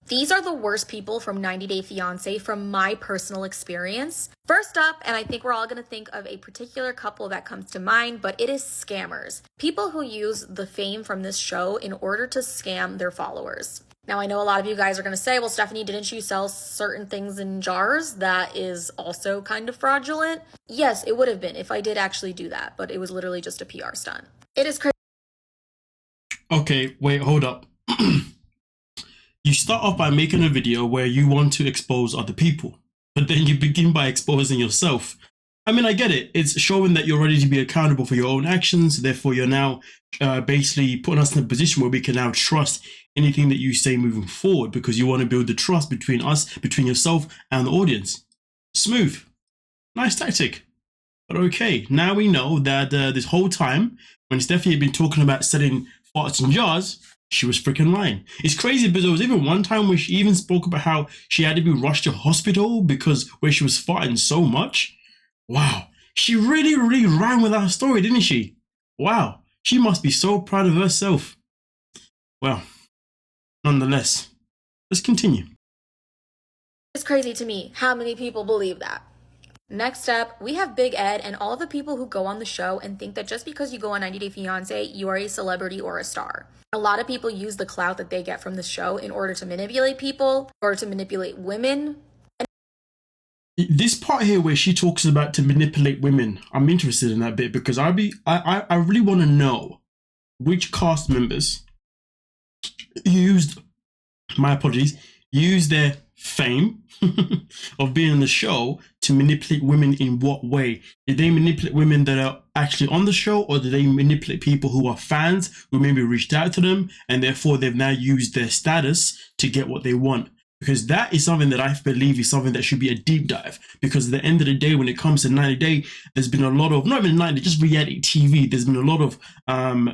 These are the worst people from 90 Day Fiancé from my personal experience. First up, and I think we're all going to think of a particular couple that comes to mind, but it is scammers. People who use the fame from this show in order to scam their followers. Now, I know a lot of you guys are going to say, well, Stephanie, didn't you sell certain things in jars? That is also kind of fraudulent. Yes, it would have been if I did actually do that, but it was literally just a PR stunt. It is crazy. Okay, wait, hold up. You start off by making a video where you want to expose other people, but then you begin by exposing yourself. I mean, I get it. It's showing that you're ready to be accountable for your own actions. Therefore, you're now basically putting us in a position where we can now trust anything that you say moving forward, because you want to build the trust between us, between yourself and the audience. Smooth. Nice tactic. But okay, now we know that this whole time, when Stephanie had been talking about selling farts in jars, she was freaking lying. It's crazy because there was even one time where she even spoke about how she had to be rushed to hospital because where she was farting so much. Wow, she really ran with our story, didn't she? Wow, she must be so proud of herself. Well, nonetheless, let's continue. It's crazy to me how many people believe that. Next up, we have Big Ed and all the people who go on the show and think that just because you go on 90 Day Fiancé, you are a celebrity or a star. A lot of people use the clout that they get from the show in order to manipulate people, or to manipulate women. This part here where she talks about to manipulate women, I'm interested in that bit because I really want to know which cast members used, my apologies, used their fame of being on the show to manipulate women. In what way? Did they manipulate women that are actually on the show, or did they manipulate people who are fans who maybe reached out to them and therefore they've now used their status to get what they want? Because that is something that I believe is something that should be a deep dive, because at the end of the day, when it comes to 90 Day, there's been a lot of, not even 90, just reality TV, there's been a lot of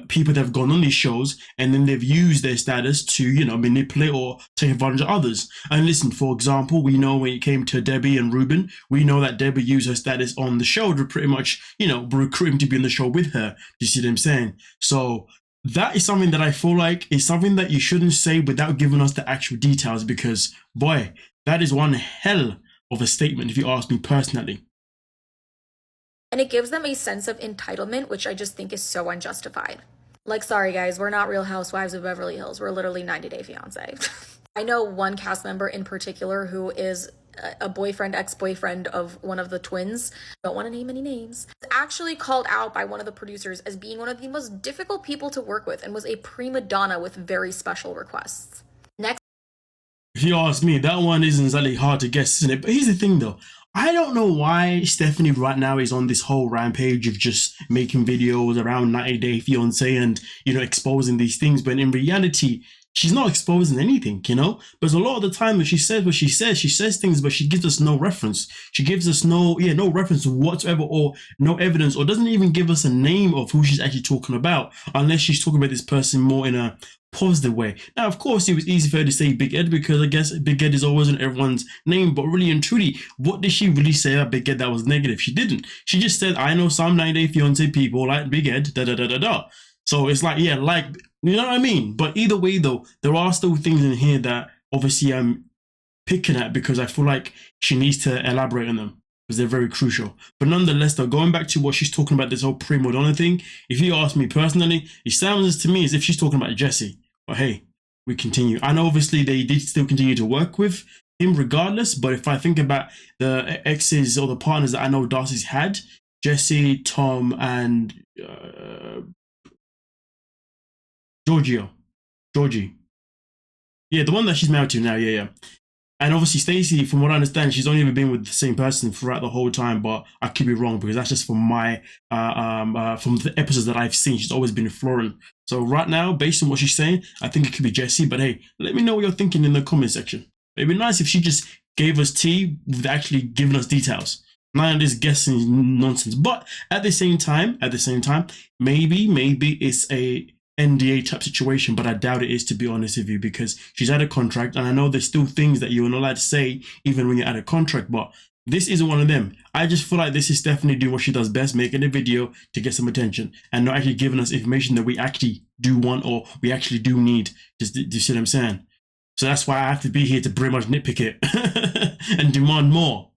people that have gone on these shows and then they've used their status to, you know, manipulate or take advantage of others. And listen, for example, we know when it came to Debbie and Ruben, we know that Debbie used her status on the show to pretty much, you know, recruit him to be on the show with her. You see what I'm saying? So that is something that I feel like is something that you shouldn't say without giving us the actual details, because boy, that is one hell of a statement if you ask me personally. And it gives them a sense of entitlement, which I just think is so unjustified. Like, sorry guys, we're not Real Housewives of Beverly Hills. We're literally 90 Day Fiancé. I know one cast member in particular who is a boyfriend, ex-boyfriend of one of the twins, don't want to name any names, actually called out by one of the producers as being one of the most difficult people to work with and was a prima donna with very special requests. Next, if you ask me, that one isn't exactly hard to guess, isn't it? But here's the thing though, I don't know why Stephanie right now is on this whole rampage of just making videos around 90 Day Fiancé and, you know, exposing these things, but in reality, she's not exposing anything, you know? Because a lot of the time when she says what she says things, but she gives us no reference. She gives us no reference whatsoever, or no evidence, or doesn't even give us a name of who she's actually talking about, unless she's talking about this person more in a positive way. Now, of course, it was easy for her to say Big Ed because I guess Big Ed is always in everyone's name, but really and truly, what did she really say about Big Ed that was negative? She didn't. She just said, I know some 90 Day Fiancé people like Big Ed, da-da-da-da-da. So it's like, yeah, like, you know what I mean? But either way, though, there are still things in here that obviously I'm picking at because I feel like she needs to elaborate on them because they're very crucial. But nonetheless, though, going back to what she's talking about, this whole prima donna thing, if you ask me personally, it sounds to me as if she's talking about Jesse. But hey, we continue. And obviously, they did still continue to work with him regardless. But if I think about the exes or the partners that I know Darcy's had, Jesse, Tom, and Georgie. Yeah, the one that she's married to now, yeah. And obviously Stacey, from what I understand, she's only ever been with the same person throughout the whole time, but I could be wrong because that's just from my, from the episodes that I've seen, she's always been Florin. So right now, based on what she's saying, I think it could be Jessie, but hey, let me know what you're thinking in the comment section. It'd be nice if she just gave us tea with actually giving us details. None of this guessing nonsense. But at the same time, maybe it's a NDA type situation, but I doubt it is, to be honest with you, because she's out of contract, and I know there's still things that you're not allowed to say even when you're out of contract, but this isn't one of them. I just feel like this is Stephanie doing what she does best, making a video to get some attention and not actually giving us information that we actually do want or we actually do need. Do you see what I'm saying? So that's why I have to be here to pretty much nitpick it and demand more.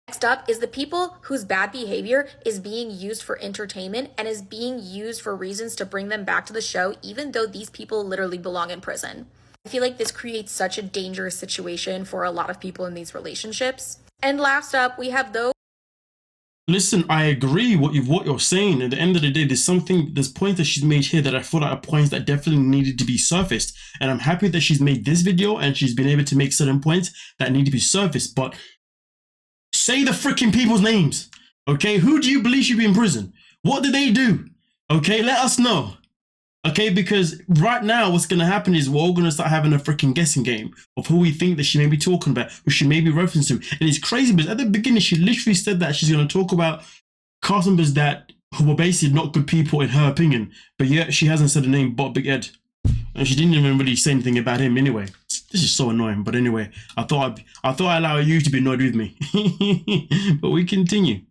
Next up is the people whose bad behavior is being used for entertainment and is being used for reasons to bring them back to the show, even though these people literally belong in prison. I feel like this creates such a dangerous situation for a lot of people in these relationships. And last up, we have those. Listen, I agree what you're saying. At the end of the day, there's points that she's made here that I feel like are points that definitely needed to be surfaced. And I'm happy that she's made this video and she's been able to make certain points that need to be surfaced. But say the freaking people's names, okay? Who do you believe should be in prison? What did they do? Okay, let us know. Okay, because right now what's going to happen is we're all going to start having a freaking guessing game of who we think that she may be talking about, who she may be referencing to. And it's crazy because at the beginning, she literally said that she's going to talk about cast members that who were basically not good people in her opinion. But yet she hasn't said the name but Big Ed. And she didn't even really say anything about him anyway. This is so annoying. But anyway, I thought I'd allow you to be annoyed with me. But we continue.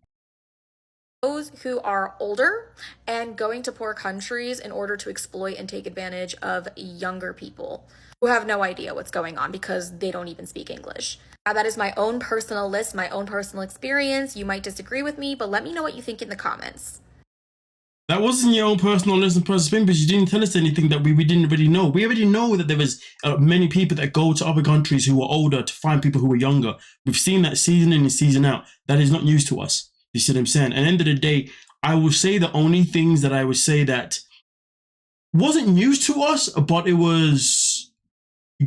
Those who are older and going to poor countries in order to exploit and take advantage of younger people who have no idea what's going on because they don't even speak English. Now, that is my own personal list, my own personal experience. You might disagree with me, but let me know what you think in the comments. That wasn't your own personal list and personal spin, but you didn't tell us anything that we didn't already know. We already know that there was many people that go to other countries who are older to find people who are younger. We've seen that season in and season out. That is not news to us. You see what I'm saying? At the end of the day, I will say the only things that I would say that wasn't news to us, but it was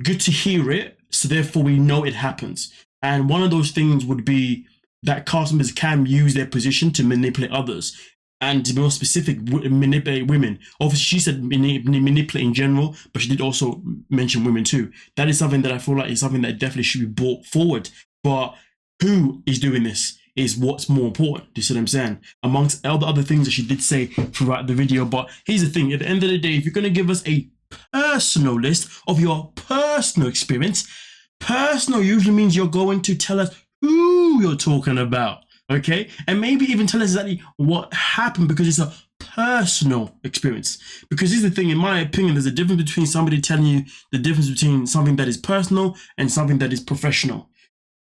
good to hear it. So therefore we know it happens. And one of those things would be that cast members can use their position to manipulate others. And to be more specific, manipulate women. Obviously, she said manipulate in general, but she did also mention women too. That is something that I feel like is something that definitely should be brought forward. But who is doing this is what's more important. You see what I'm saying? Amongst all the other things that she did say throughout the video. But here's the thing. At the end of the day, if you're going to give us a personal list of your personal experience, personal usually means you're going to tell us who you're talking about. Okay, and maybe even tell us exactly what happened because it's a personal experience. Because here's the thing, in my opinion, there's a difference between somebody telling you the difference between something that is personal and something that is professional.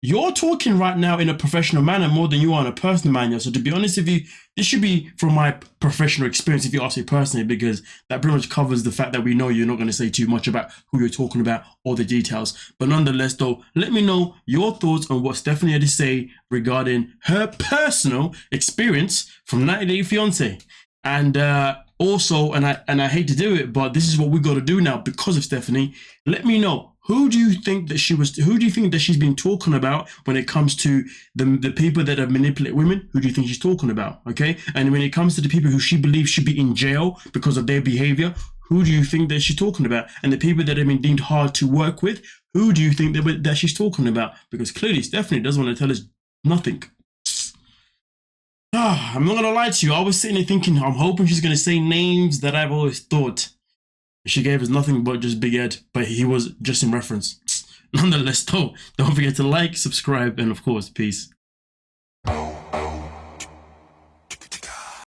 You're talking right now in a professional manner more than you are in a personal manner. So to be honest with you, this should be from my professional experience if you ask me personally, because that pretty much covers the fact that we know you're not going to say too much about who you're talking about or the details. But nonetheless, though, let me know your thoughts on what Stephanie had to say regarding her personal experience from 90 Day Fiancé. And also, and I hate to do it, but this is what we got to do now because of Stephanie. Let me know. Who do you think that she's been talking about when it comes to the people that have manipulated women? Who do you think she's talking about? Okay. And when it comes to the people who she believes should be in jail because of their behavior, who do you think that she's talking about? And the people that have been deemed hard to work with, who do you think that she's talking about? Because clearly Stephanie doesn't want to tell us nothing. I'm not going to lie to you. I was sitting there thinking, I'm hoping she's going to say names that I've always thought. She gave us nothing but just Big Ed, but he was just in reference. Nonetheless, though, don't forget to like, subscribe, and of course, peace.